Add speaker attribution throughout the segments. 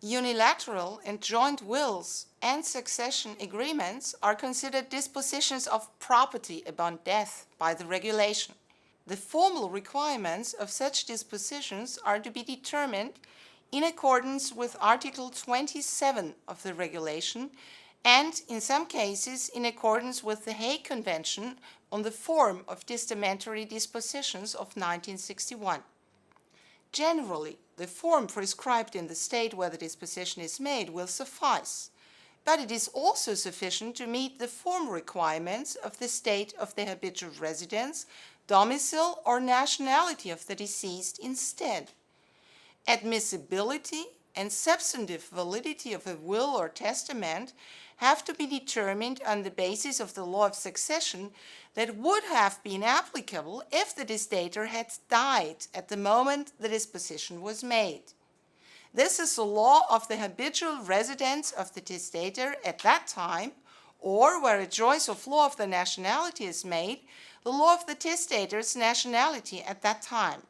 Speaker 1: Unilateral and joint wills and succession agreements are considered dispositions of property upon death by the regulation. The formal requirements of such dispositions are to be determined in accordance with Article 27 of the regulation and, in some cases, in accordance with the Hague Convention on the Form of Testamentary Dispositions of 1961. Generally, the form prescribed in the state where the disposition is made will suffice, but it is also sufficient to meet the form requirements of the state of the habitual residence, domicile, or nationality of the deceased instead. Admissibility and substantive validity of a will or testament have to be determined on the basis of the law of succession that would have been applicable if the testator had died at the moment the disposition was made. This is the law of the habitual residence of the testator at that time, or where a choice of law of the nationality is made, the law of the testator's nationality at that time.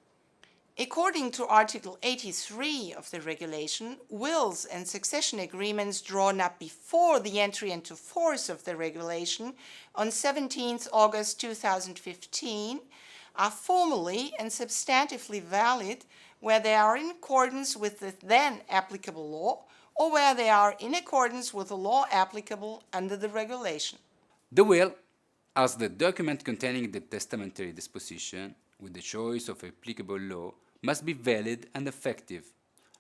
Speaker 1: According to Article 83 of the regulation, wills and succession agreements drawn up before the entry into force of the regulation on 17 August 2015 are formally and substantively valid where they are in accordance with the then applicable law or where they are in accordance with the law applicable under the regulation.
Speaker 2: The will, as the document containing the testamentary disposition, with the choice of applicable law, must be valid and effective.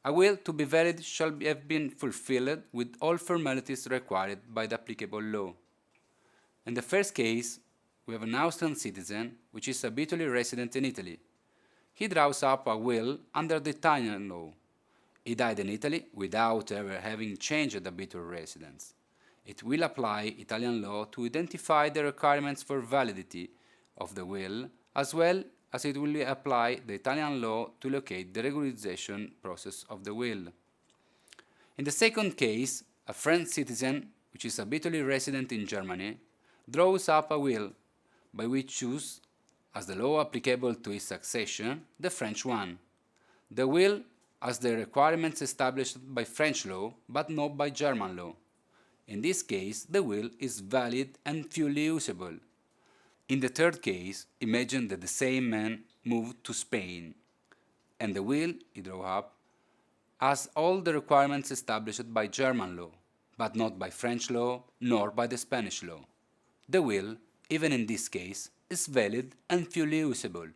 Speaker 2: A will to be valid shall have been fulfilled with all formalities required by the applicable law. In the first case, we have an Austrian citizen which is habitually resident in Italy. He draws up a will under the Italian law. He died in Italy without ever having changed habitual residence. It will apply Italian law to identify the requirements for validity of the will, as well as it will apply the Italian law to locate the regularization process of the will. In the second case, a French citizen, which is habitually resident in Germany, draws up a will, by which chooses, as the law applicable to his succession, the French one. The will has the requirements established by French law, but not by German law. In this case, the will is valid and fully usable. In the third case, imagine that the same man moved to Spain, and the will he drew up has all the requirements established by German law, but not by French law nor by the Spanish law. The will, even in this case, is valid and fully usable.